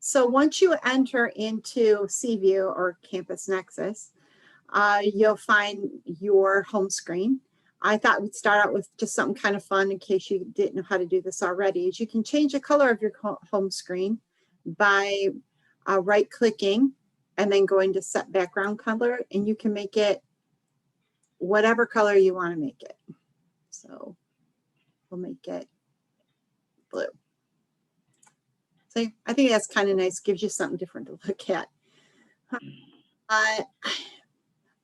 So once you enter into CView or Campus Nexus, you'll find your home screen. I thought we'd start out with just something kind of fun in case you didn't know how to do this already, is you can change the color of your home screen by right-clicking and then going to set background color, and you can make it whatever color you want to make it. So we'll make it blue. So I think that's kind of nice, gives you something different to look at.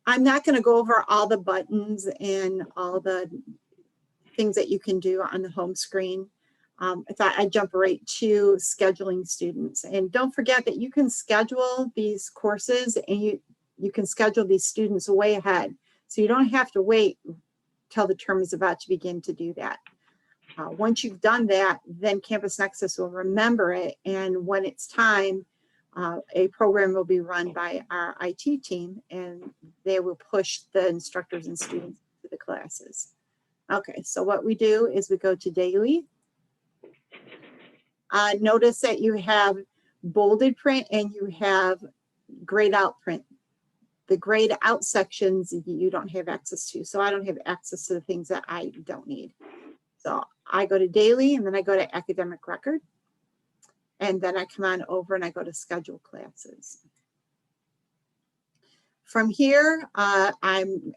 I'm not going to go over all the buttons and all the things that you can do on the home screen. I thought I'd jump right to scheduling students. And don't forget that you can schedule these courses and you can schedule these students way ahead. So you don't have to wait till the term is about to begin to do that. Once you've done that, then Campus Nexus will remember it. And when it's time, a program will be run by our IT team, and they will push the instructors and students to the classes. Okay, so what we do is we go to daily. Notice that you have bolded print and you have grayed out print. The grayed out sections you don't have access to. So I don't have access to the things that I don't need. So I go to daily, and then I go to academic record. And then I come on over and I go to schedule classes. From here, I'm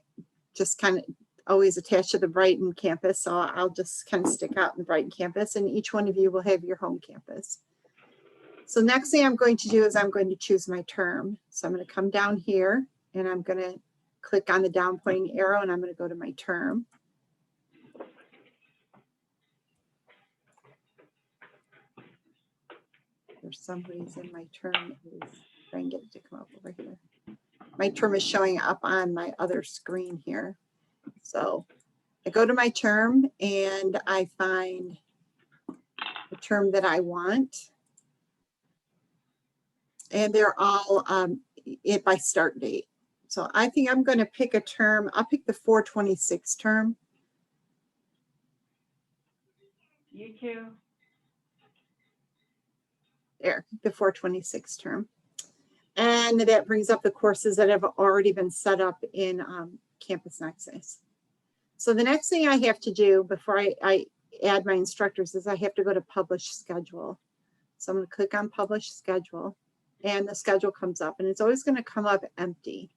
just kind of always attached to the Brighton campus. So I'll just kind of stick out in the Brighton campus, and each one of you will have your home campus. So next thing I'm going to do is I'm going to choose my term. So I'm going to come down here and I'm going to click on the down pointing arrow, and I'm going to go to my term. For some reason, my term is, try and get it to come up over here. My term is showing up on my other screen here. So I go to my term and I find the term that I want. And they're all it by start date. So I think I'm going to pick a term. I'll pick the 426 term. You too. There, the 426 term. And that brings up the courses that have already been set up in Campus Nexus. So the next thing I have to do before I add my instructors is I have to go to publish schedule. So I'm going to click on publish schedule, and the schedule comes up, and it's always going to come up empty.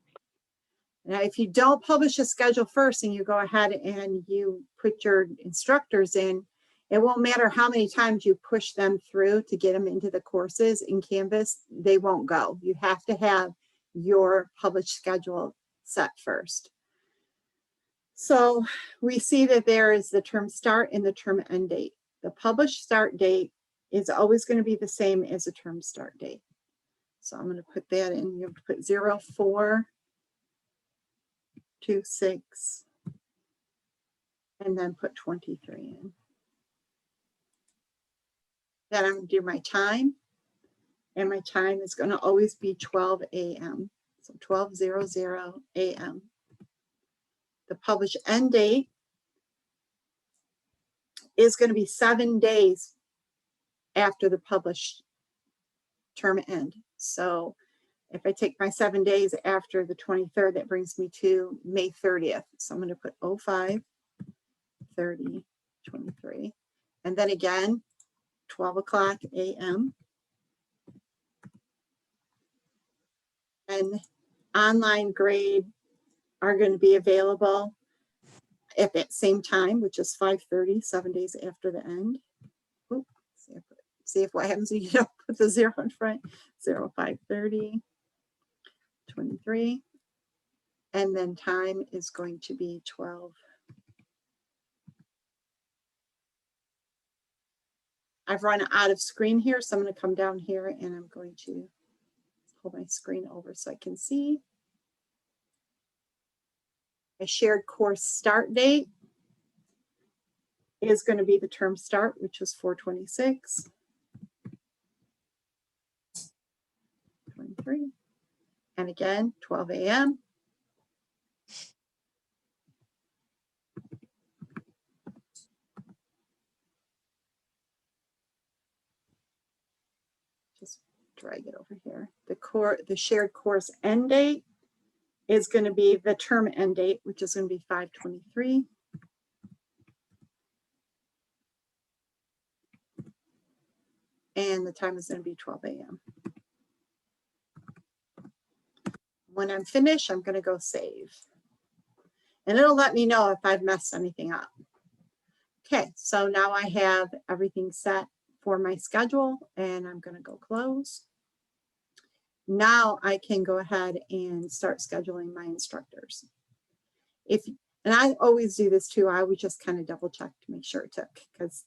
Now, if you don't publish a schedule first and you go ahead and you put your instructors in, it won't matter how many times you push them through to get them into the courses in Canvas, they won't go. You have to have your published schedule set first. So we see that there is the term start and the term end date. The published start date is always going to be the same as the term start date. So I'm going to put that in. You have to put 0426 and then put 23 in. Then I'm going to do my time, and my time is going to always be 12 a.m. So 12:00 a.m. The published end date is going to be 7 days after the published term end. So if I take my 7 days after the 23rd, that brings me to May 30th. So I'm going to put 05/30/23. And then again, 12 o'clock a.m. And online grade are going to be available at that same time, which is 5:30, 7 days after the end. Oops, see if what happens when you don't put the 0 in front. 05/30/23. And then time is going to be 12. I've run out of screen here, so I'm going to come down here and I'm going to pull my screen over so I can see. A shared course start date is going to be the term start, which is 4/26/23. And again, 12 a.m. Just drag it over here. The shared course end date is going to be the term end date, which is going to be 5/23. And the time is going to be 12 a.m. When I'm finished, I'm going to go save. And it'll let me know if I've messed anything up. Okay, so now I have everything set for my schedule, and I'm going to go close. Now I can go ahead and start scheduling my instructors. And I always do this too. I would just kind of double check to make sure it took, because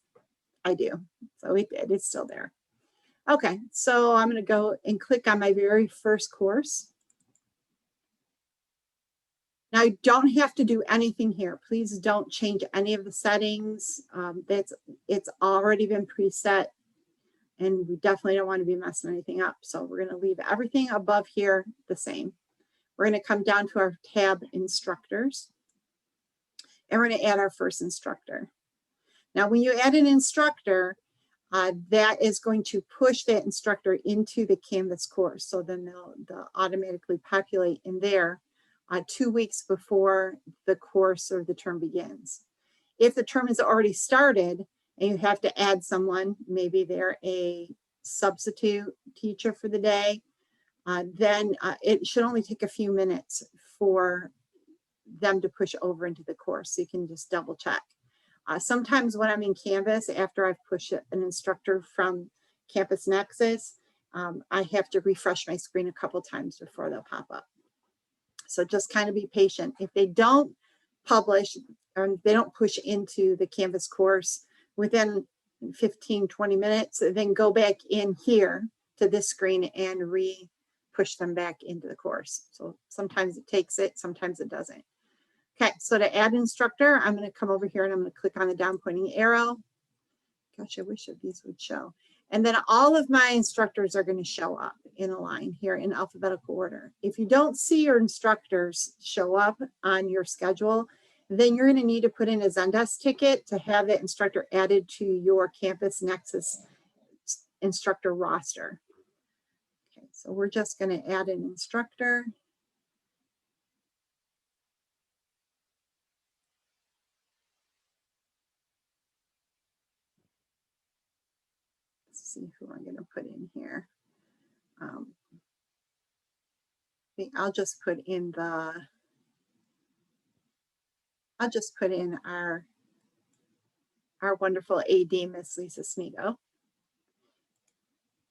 I do. So it did. It's still there. Okay, so I'm going to go and click on my very first course. Now, you don't have to do anything here. Please don't change any of the settings. It's already been preset, and we definitely don't want to be messing anything up. So we're going to leave everything above here the same. We're going to come down to our tab Instructors, and we're going to add our first instructor. Now, when you add an instructor, that is going to push that instructor into the Canvas course. So then they'll automatically populate in there 2 weeks before the course or the term begins. If the term has already started and you have to add someone, maybe they're a substitute teacher for the day, then it should only take a few minutes for them to push over into the course. So you can just double check. Sometimes when I'm in Canvas, after I've pushed an instructor from Campus Nexus, I have to refresh my screen a couple times before they'll pop up. So just kind of be patient. If they don't publish or they don't push into the Canvas course within 15, 20 minutes, then go back in here to this screen and push them back into the course. So sometimes it takes it, sometimes it doesn't. Okay, so to add instructor, I'm going to come over here and I'm going to click on the down pointing arrow. Gosh, I wish that these would show. And then all of my instructors are going to show up in a line here in alphabetical order. If you don't see your instructors show up on your schedule, then you're going to need to put in a Zendesk ticket to have that instructor added to your Campus Nexus instructor roster. Okay, so we're just going to add an instructor. See who I'm going to put in here. I think I'll just put in our wonderful AD, Miss Lisa Smigo.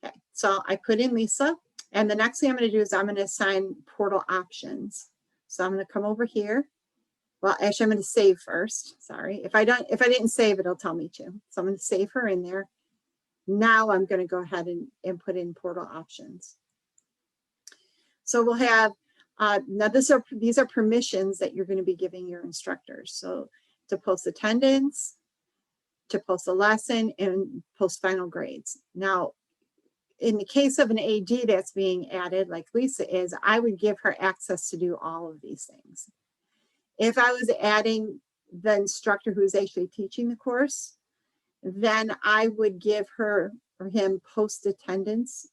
Okay, so I put in Lisa, and the next thing I'm going to do is I'm going to assign portal options. So I'm going to come over here. Well, actually, I'm going to save first. Sorry, if I didn't save, it'll tell me to. So I'm going to save her in there. Now I'm going to go ahead and put in portal options. So we'll have, now these are permissions that you're going to be giving your instructors. So to post attendance, to post a lesson, and post final grades. Now, in the case of an AD that's being added, like Lisa is, I would give her access to do all of these things. If I was adding the instructor who's actually teaching the course, then I would give her or him post attendance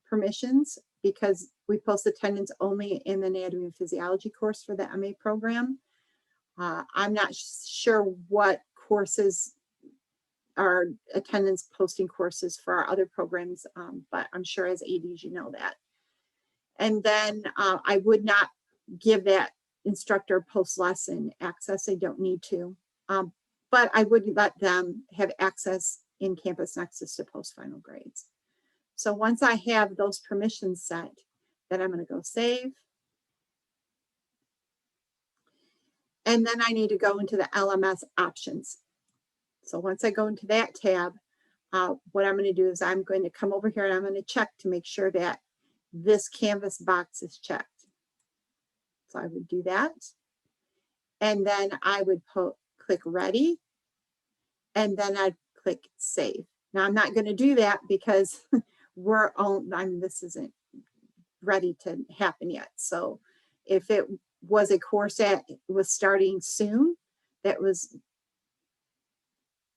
permissions, because we post attendance only in the anatomy and physiology course for the MA program. I'm not sure what courses are attendance posting courses for our other programs, but I'm sure as ADs you know that. And then I would not give that instructor post lesson access. They don't need to. But I would let them have access in Campus Nexus to post final grades. So once I have those permissions set, then I'm going to go save. And then I need to go into the LMS options. So once I go into that tab, what I'm going to do is I'm going to come over here and I'm going to check to make sure that this Canvas box is checked. So I would do that. And then I would click ready. And then I'd click save. Now I'm not going to do that because this isn't ready to happen yet. So if it was a course that was starting soon, that was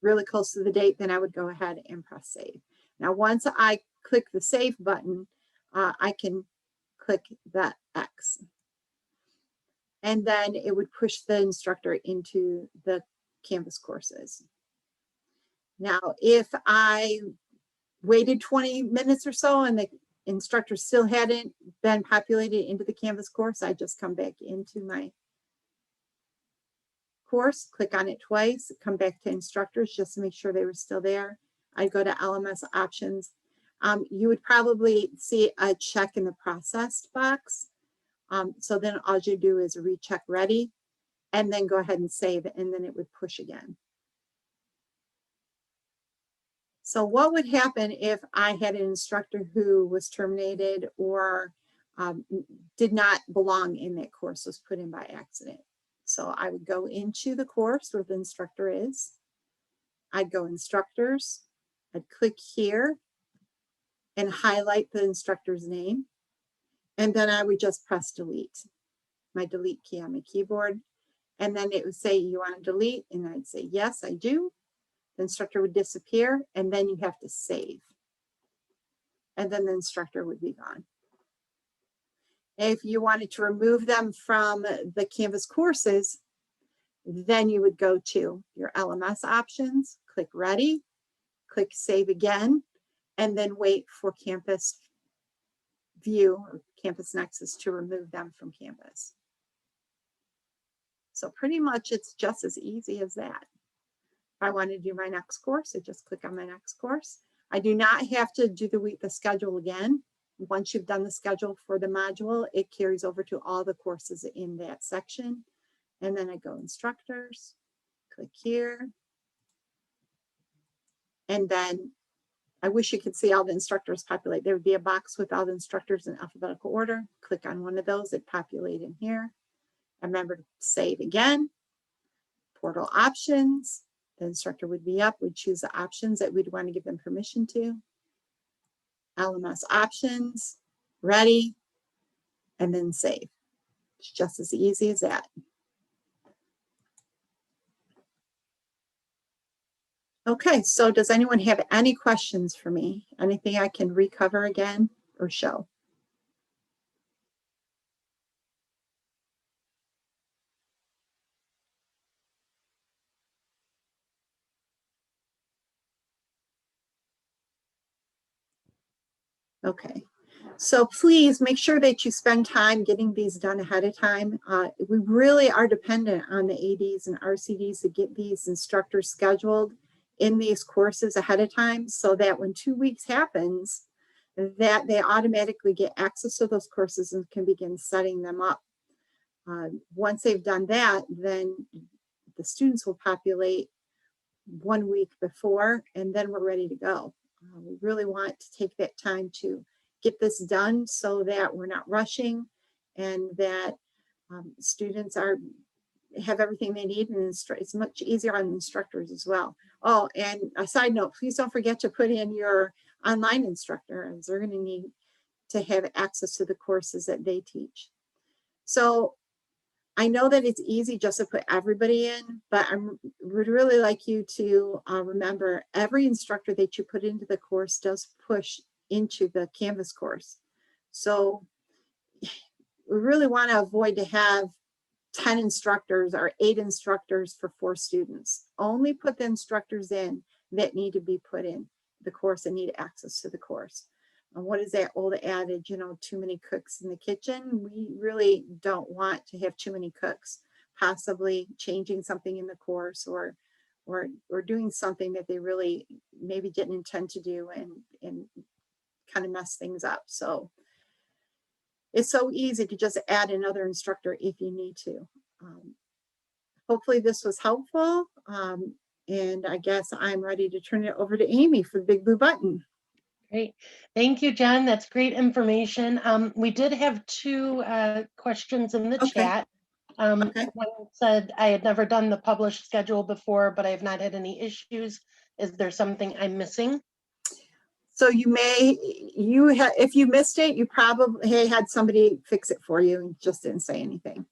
really close to the date, then I would go ahead and press save. Now, once I click the save button, I can click that X. And then it would push the instructor into the Canvas courses. Now, if I waited 20 minutes or so and the instructor still hadn't been populated into the Canvas course, I just come back into my course, click on it twice, come back to instructors just to make sure they were still there. I'd go to LMS options. You would probably see a check in the processed box. So then all you do is recheck ready and then go ahead and save it, and then it would push again. So what would happen if I had an instructor who was terminated or did not belong in that course, was put in by accident? So I would go into the course where the instructor is. I'd go instructors. I'd click here and highlight the instructor's name. And then I would just press delete, my delete key on my keyboard. And then it would say, you want to delete? And I'd say, yes, I do. The instructor would disappear, and then you have to save. And then the instructor would be gone. If you wanted to remove them from the Canvas courses, then you would go to your LMS options, click ready, click save again, and then wait for Campus View or Campus Nexus to remove them from Canvas. So pretty much it's just as easy as that. If I want to do my next course, I just click on my next course. I do not have to do the schedule again. Once you've done the schedule for the module, it carries over to all the courses in that section. And then I go instructors, click here. And then I wish you could see all the instructors populate. There would be a box with all the instructors in alphabetical order. Click on one of those, it populates in here. Remember to save again. Portal options. The instructor would be up. We'd choose the options that we'd want to give them permission to. LMS options, ready, and then save. It's just as easy as that. Okay, so does anyone have any questions for me? Anything I can recover again or show? Okay, so please make sure that you spend time getting these done ahead of time. We really are dependent on the ADs and RCDs to get these instructors scheduled in these courses ahead of time so that when 2 weeks happens, that they automatically get access to those courses and can begin setting them up. Once they've done that, then the students will populate 1 week before, and then we're ready to go. We really want to take that time to get this done so that we're not rushing and that students have everything they need, and it's much easier on the instructors as well. Oh, and a side note, please don't forget to put in your online instructor, as they're going to need to have access to the courses that they teach. So I know that it's easy just to put everybody in, but I would really like you to remember every instructor that you put into the course does push into the Canvas course. So we really want to avoid to have 10 instructors or 8 instructors for 4 students. Only put the instructors in that need to be put in the course and need access to the course. What is that old adage, you know, too many cooks in the kitchen? We really don't want to have too many cooks, possibly changing something in the course or doing something that they really maybe didn't intend to do and kind of mess things up. So it's so easy to just add another instructor if you need to. Hopefully this was helpful. And I guess I'm ready to turn it over to Amy for the big blue button. Great. Thank you, Jen. That's great information. We did have 2 questions in the chat. One said, I had never done the published schedule before, but I have not had any issues. Is there something I'm missing? So if you missed it, you probably had somebody fix it for you and just didn't say anything.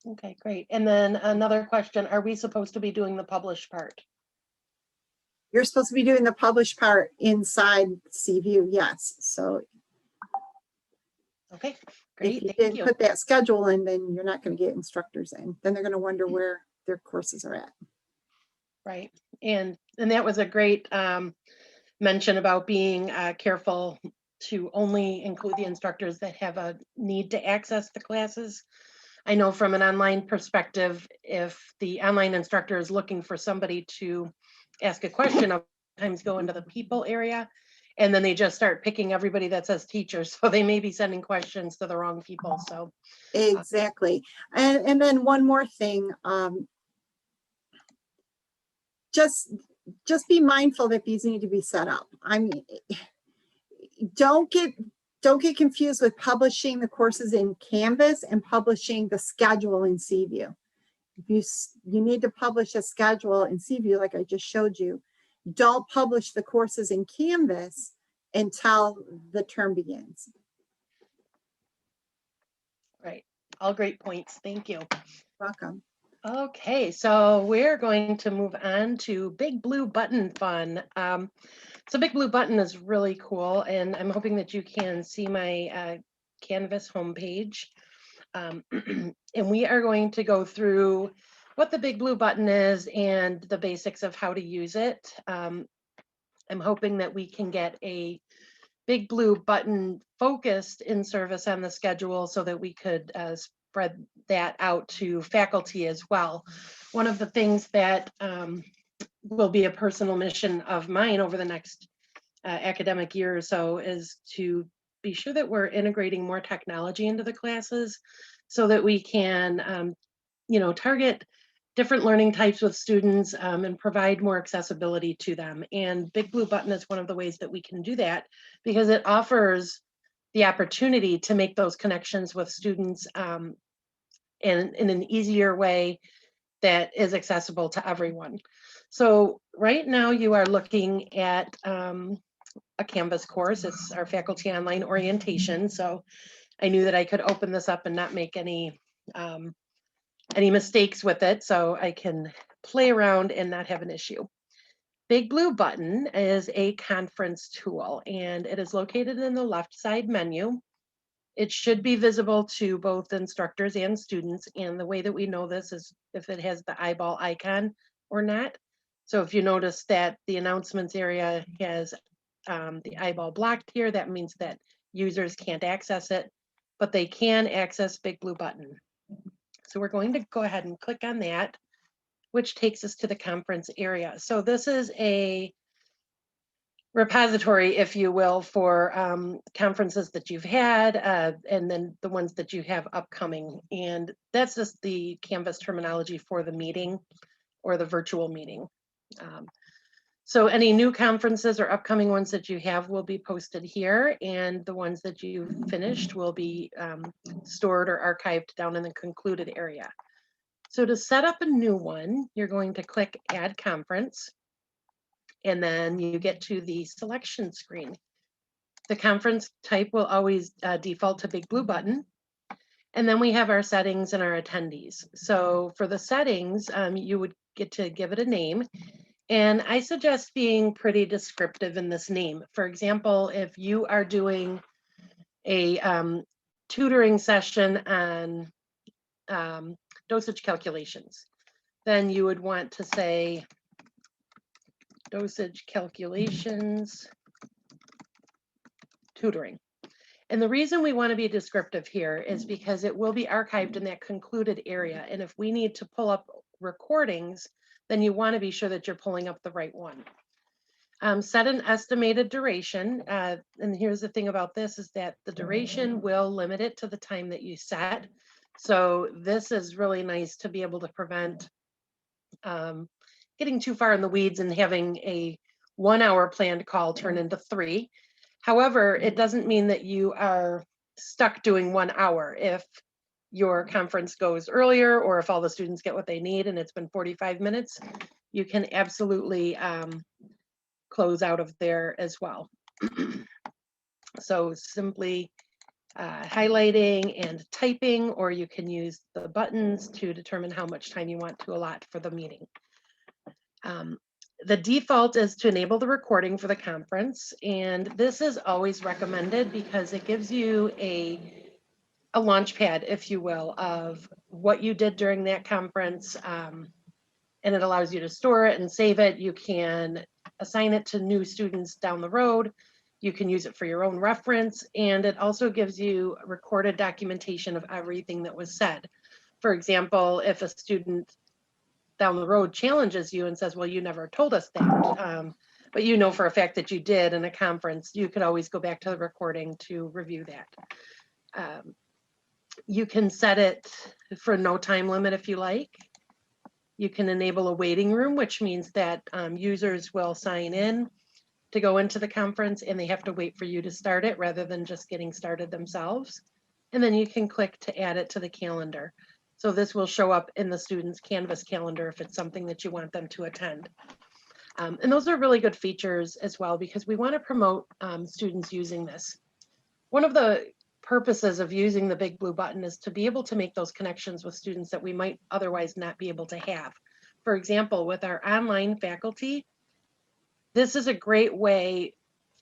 Okay, great. And then another question, are we supposed to be doing the published part? You're supposed to be doing the published part inside CView, yes. So Okay, if great, you thank didn't you. put that schedule in, then you're not going to get instructors in. Then they're going to wonder where their courses are at. Right, and that was a great mention about being careful to only include the instructors that have a need to access the classes. I know from an online perspective, if the online instructor is looking for somebody to ask a question, sometimes go into the people area, and then they just start picking everybody that says teachers, so they may be sending questions to the wrong people, so. Exactly. And then one more thing, just be mindful that these need to be set up. I mean, don't get confused with publishing the courses in Canvas and publishing the schedule in CView. You need to publish a schedule in CView, like I just showed you. Don't publish the courses in Canvas until the term begins. Right, all great points, thank you. Welcome. Okay, so we're going to move on to Big Blue Button Fun. So Big Blue Button is really cool, and I'm hoping that you can see my Canvas homepage. And we are going to go through what the Big Blue Button is and the basics of how to use it. I'm hoping that we can get a Big Blue Button focused in service on the schedule so that we could spread that out to faculty as well. One of the things that will be a personal mission of mine over the next academic year or so is to be sure that we're integrating more technology into the classes so that we can, target different learning types with students and provide more accessibility to them. And Big Blue Button is one of the ways that we can do that because it offers the opportunity to make those connections with students in an easier way that is accessible to everyone. So right now you are looking at a Canvas course. It's our faculty online orientation. So I knew that I could open this up and not make any mistakes with it, so I can play around and not have an issue. Big Blue Button is a conference tool, and it is located in the left side menu. It should be visible to both instructors and students, and the way that we know this is if it has the eyeball icon or not. So if you notice that the announcements area has the eyeball blocked here, that means that users can't access it, but they can access Big Blue Button. So we're going to go ahead and click on that, which takes us to the conference area. So this is a repository, if you will, for conferences that you've had and then the ones that you have upcoming. And that's just the Canvas terminology for the meeting or the virtual meeting. So any new conferences or upcoming ones that you have will be posted here, and the ones that you've finished will be stored or archived down in the concluded area. So to set up a new one, you're going to click Add Conference, and then you get to the selection screen. The conference type will always default to Big Blue Button. And then we have our settings and our attendees. So for the settings, you would get to give it a name. And I suggest being pretty descriptive in this name. For example, if you are doing a tutoring session on dosage calculations, then you would want to say dosage calculations tutoring. And the reason we want to be descriptive here is because it will be archived in that concluded area. And if we need to pull up recordings, then you want to be sure that you're pulling up the right one. Set an estimated duration. And here's the thing about this is that the duration will limit it to the time that you set. So this is really nice to be able to prevent getting too far in the weeds and having a 1 hour planned call turn into 3. However, it doesn't mean that you are stuck doing 1 hour. If your conference goes earlier or if all the students get what they need and it's been 45 minutes, you can absolutely close out of there as well. So simply highlighting and typing, or you can use the buttons to determine how much time you want to allot for the meeting. The default is to enable the recording for the conference, and this is always recommended because it gives you a launch pad, if you will, of what you did during that conference, and it allows you to store it and save it. You can assign it to new students down the road. You can use it for your own reference, and it also gives you recorded documentation of everything that was said. For example, if a student down the road challenges you and says, well, you never told us that, but you know for a fact that you did in a conference, you could always go back to the recording to review that. You can set it for no time limit if you like. You can enable a waiting room, which means that users will sign in to go into the conference and they have to wait for you to start it rather than just getting started themselves. And then you can click to add it to the calendar. So this will show up in the student's Canvas calendar if it's something that you want them to attend. And those are really good features as well because we want to promote students using this. One of the purposes of using the big blue button is to be able to make those connections with students that we might otherwise not be able to have. For example, with our online faculty, this is a great way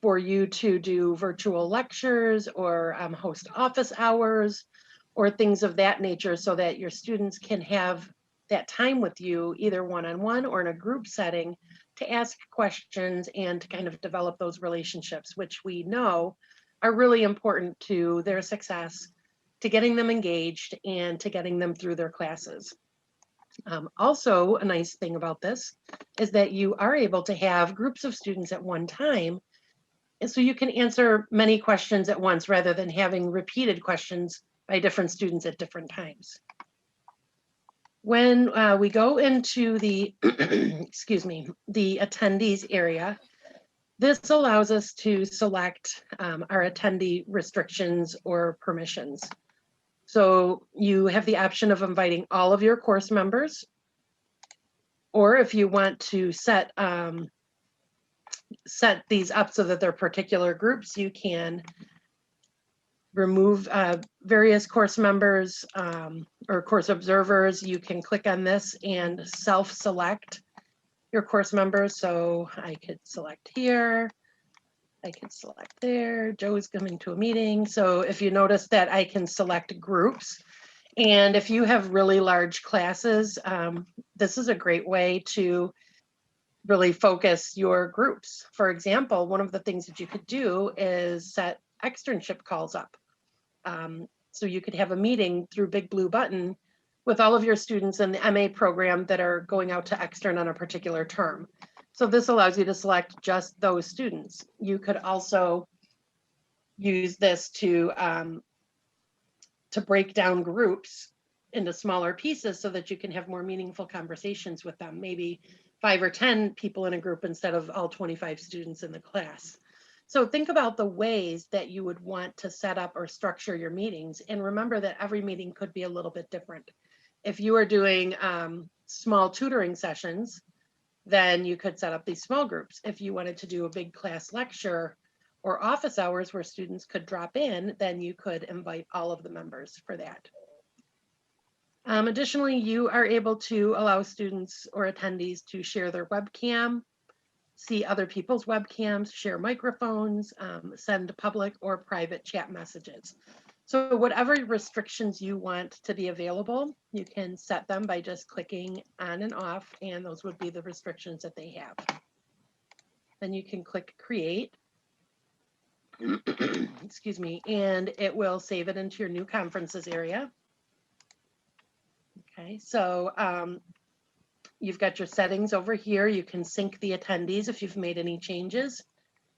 for you to do virtual lectures or host office hours or things of that nature so that your students can have that time with you either one-on-one or in a group setting to ask questions and to kind of develop those relationships, which we know are really important to their success, to getting them engaged and to getting them through their classes. Also, a nice thing about this is that you are able to have groups of students at one time. And so you can answer many questions at once rather than having repeated questions by different students at different times. When we go into the, excuse me, the attendees area, this allows us to select our attendee restrictions or permissions. So you have the option of inviting all of your course members, or if you want to set these up so that they're particular groups, you can remove various course members or course observers. You can click on this and self-select your course members. So I could select here, I can select there. Joe's coming to a meeting. So if you notice that I can select groups, and if you have really large classes, this is a great way to really focus your groups. For example, one of the things that you could do is set externship calls up. So you could have a meeting through Big Blue Button with all of your students in the MA program that are going out to extern on a particular term. So this allows you to select just those students. You could also use this to break down groups into smaller pieces so that you can have more meaningful conversations with them. Maybe 5 or 10 people in a group instead of all 25 students in the class. So think about the ways that you would want to set up or structure your meetings. And remember that every meeting could be a little bit different. If you are doing small tutoring sessions, then you could set up these small groups. If you wanted to do a big class lecture or office hours where students could drop in, then you could invite all of the members for that. Additionally, you are able to allow students or attendees to share their webcam, see other people's webcams, share microphones, send public or private chat messages. So whatever restrictions you want to be available, you can set them by just clicking on and off, and those would be the restrictions that they have. Then you can click create, excuse me, and it will save it into your new conferences area. Okay, so you've got your settings over here. You can sync the attendees if you've made any changes.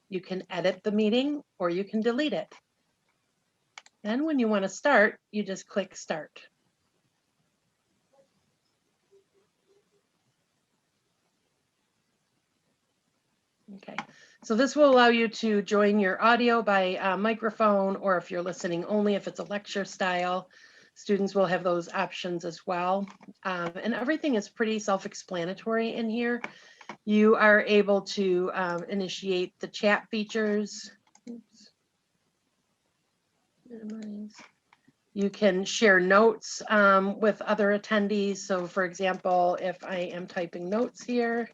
You can edit the meeting or you can delete it. Then when you want to start, you just click start. Okay, so this will allow you to join your audio by microphone, or if you're listening only, if it's a lecture style, students will have those options as well. And everything is pretty self-explanatory in here. You are able to initiate the chat features. Oops. Minimize. You can share notes with other attendees. So for example, if I am typing notes here,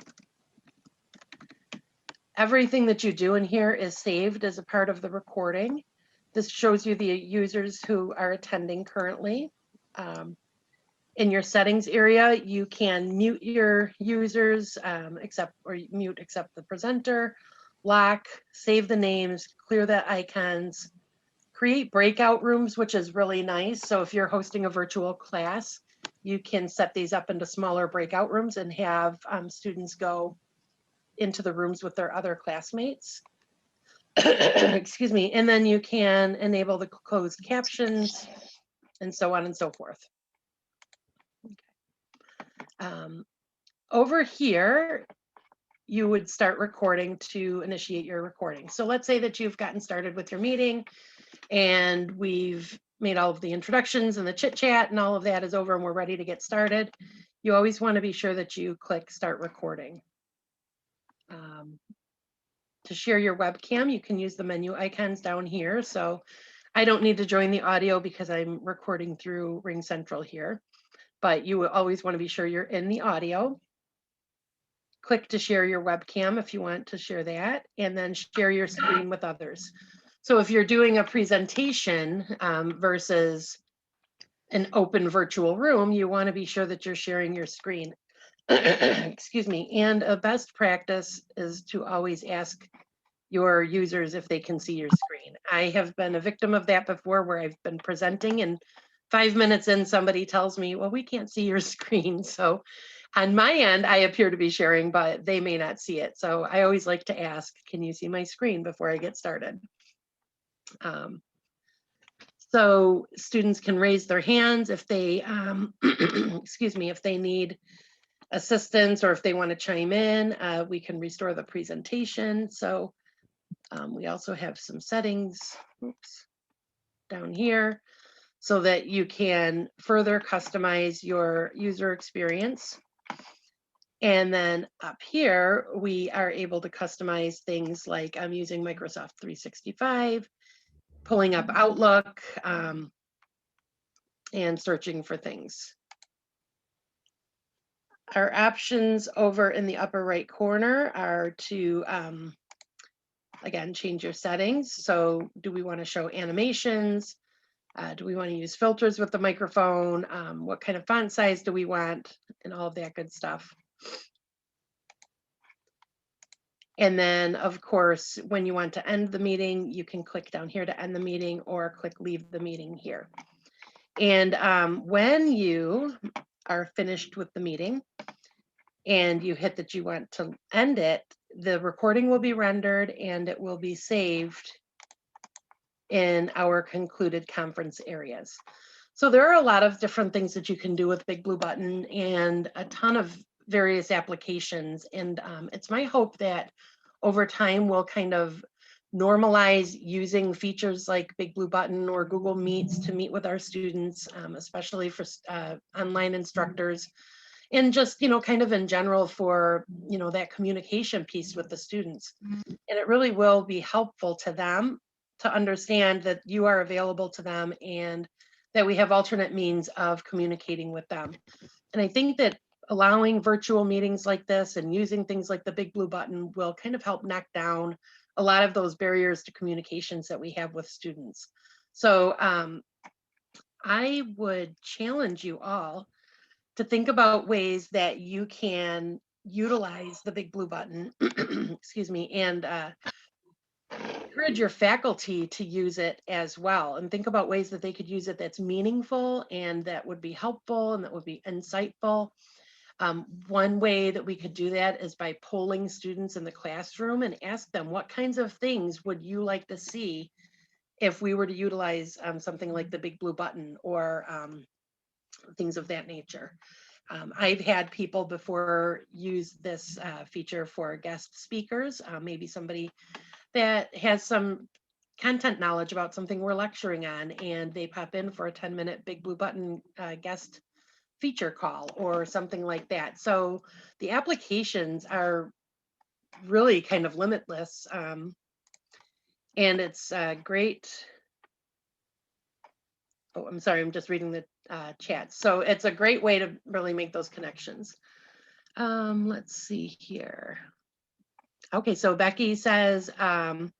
Everything that you do in here is saved as a part of the recording. This shows you the users who are attending currently. In your settings area, you can mute your users, except the presenter, lock, save the names, clear the icons, create breakout rooms, which is really nice. So if you're hosting a virtual class, you can set these up into smaller breakout rooms and have students go into the rooms with their other classmates. Excuse me. And then you can enable the closed captions and so on and so forth. Over here, you would start recording to initiate your recording. So let's say that you've gotten started with your meeting and we've made all of the introductions and the chit chat and all of that is over and we're ready to get started. You always want to be sure that you click start recording. To share your webcam, you can use the menu icons down here. So I don't need to join the audio because I'm recording through Ring Central here, but you will always want to be sure you're in the audio. Click to share your webcam if you want to share that, and then share your screen with others. So if you're doing a presentation versus an open virtual room, you want to be sure that you're sharing your screen. Excuse me. And a best practice is to always ask your users if they can see your screen. I have been a victim of that before where I've been presenting and 5 minutes in somebody tells me, well, we can't see your screen. So on my end, I appear to be sharing, but they may not see it. So I always like to ask, can you see my screen before I get started? So students can raise their hands if they, excuse me, if they need assistance or if they want to chime in, we can restore the presentation. So we also have some settings, oops, down here so that you can further customize your user experience. And then up here, we are able to customize things like I'm using Microsoft 365, pulling up Outlook, and searching for things. Our options over in the upper right corner are to, again, change your settings. So do we want to show animations? Do we want to use filters with the microphone? What kind of font size do we want? And all of that good stuff. And then, of course, when you want to end the meeting, you can click down here to end the meeting or click leave the meeting here. And when you are finished with the meeting and you hit that you want to end it, the recording will be rendered and it will be saved in our concluded conference areas. So there are a lot of different things that you can do with Big Blue Button and a ton of various applications. And it's my hope that over time we'll kind of normalize using features like Big Blue Button or Google Meets to meet with our students, especially for online instructors. And just, you know, kind of in general for, you know, that communication piece with the students. And it really will be helpful to them to understand that you are available to them and that we have alternate means of communicating with them. And I think that allowing virtual meetings like this and using things like the Big Blue Button will kind of help knock down a lot of those barriers to communications that we have with students. So I would challenge you all to think about ways that you can utilize the Big Blue Button, excuse me, and encourage your faculty to use it as well, and think about ways that they could use it that's meaningful and that would be helpful and that would be insightful. One way that we could do that is by polling students in the classroom and ask them, what kinds of things would you like to see if we were to utilize something like the Big Blue Button or things of that nature. I've had people before use this feature for guest speakers, maybe somebody that has some content knowledge about something we're lecturing on and they pop in for a 10-minute Big Blue Button guest feature call or something like that. So the applications are really kind of limitless, and it's great. Oh, I'm sorry, I'm just reading the chat. So it's a great way to really make those connections. Let's see here. Okay, so Becky says that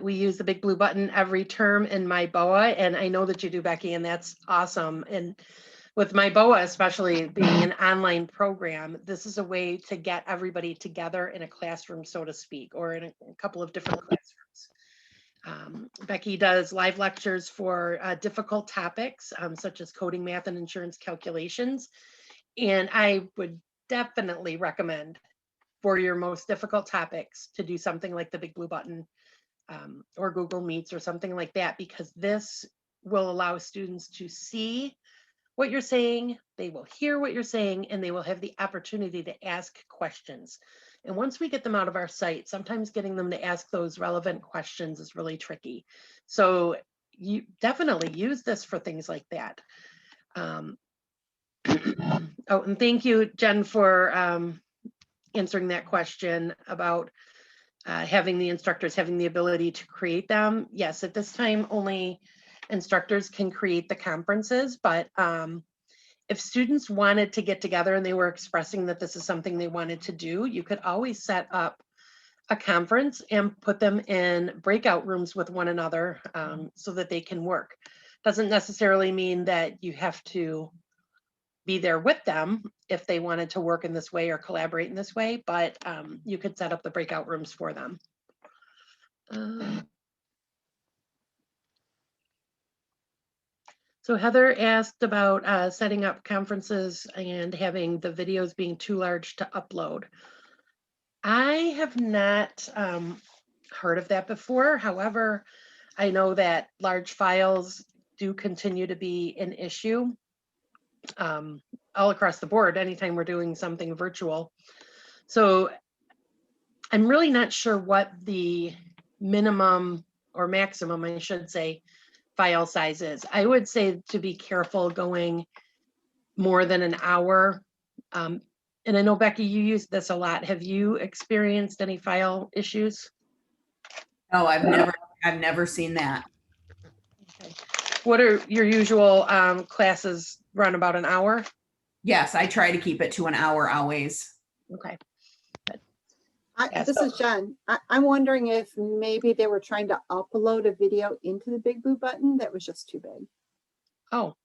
we use the big blue button every term in my BOA, and I know that you do, Becky, and that's awesome. And with my BOA, especially being an online program, this is a way to get everybody together in a classroom, so to speak, or in a couple of different classrooms. Becky does live lectures for difficult topics, such as coding, math, and insurance calculations. And I would definitely recommend for your most difficult topics to do something like the big blue button or Google Meets or something like that, because this will allow students to see what you're saying, they will hear what you're saying, and they will have the opportunity to ask questions. And once we get them out of our sight, sometimes getting them to ask those relevant questions is really tricky. So you definitely use this for things like that. Oh, and thank you, Jen, for answering that question about having the instructors having the ability to create them. Yes, at this time, only instructors can create the conferences, but if students wanted to get together and they were expressing that this is something they wanted to do, you could always set up a conference and put them in breakout rooms with one another so that they can work. Doesn't necessarily mean that you have to be there with them if they wanted to work in this way or collaborate in this way, but you could set up the breakout rooms for them. So Heather asked about setting up conferences and having the videos being too large to upload. I have not heard of that before. However, I know that large files do continue to be an issue all across the board anytime we're doing something virtual. So I'm really not sure what the minimum or maximum, I should say, file size is. I would say to be careful going more than an hour. And I know, Becky, you use this a lot. Have you experienced any file issues? No, I've never seen that. Okay. What are your usual classes run about an hour? Yes, I try to keep it to an hour always. Okay. This is Jen. I'm wondering if maybe they were trying to upload a video into the big blue button that was just too big. Oh.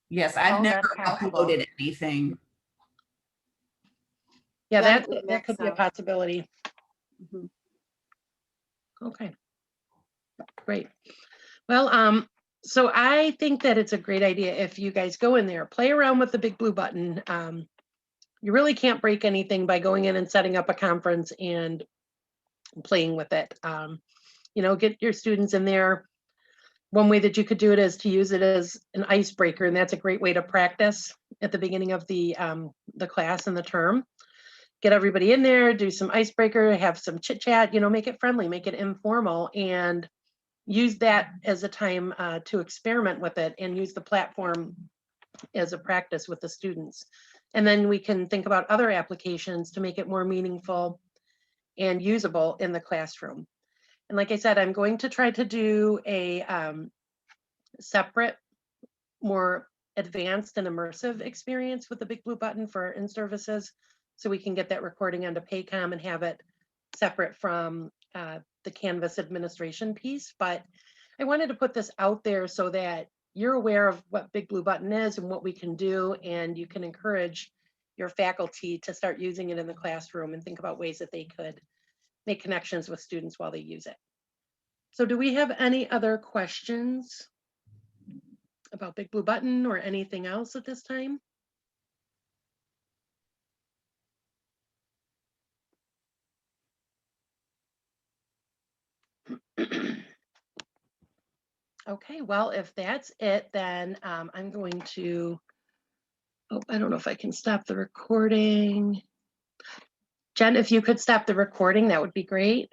Yes, I've Oh, never that's possible. uploaded anything. Yeah, Then that it would could max be a out. possibility. Mhm. Okay. Great. Well, so I think that it's a great idea if you guys go in there, play around with the big blue button. You really can't break anything by going in and setting up a conference and playing with it. You know, get your students in there. One way that you could do it is to use it as an icebreaker, and that's a great way to practice at the beginning of the class and the term. Get everybody in there, do some icebreaker, have some chit chat, you know, make it friendly, make it informal, and use that as a time to experiment with it and use the platform as a practice with the students. And then we can think about other applications to make it more meaningful and usable in the classroom. And like I said, I'm going to try to do a separate, more advanced and immersive experience with the big blue button for in-services, so we can get that recording onto Paycom and have it separate from the Canvas administration piece. But I wanted to put this out there so that you're aware of what Big Blue Button is and what we can do, and you can encourage your faculty to start using it in the classroom and think about ways that they could make connections with students while they use it. So do we have any other questions about Big Blue Button or anything else at this time? Okay, well, if that's it, then I'm going to, oh, I don't know if I can stop the recording. Jen, if you could stop the recording, that would be great.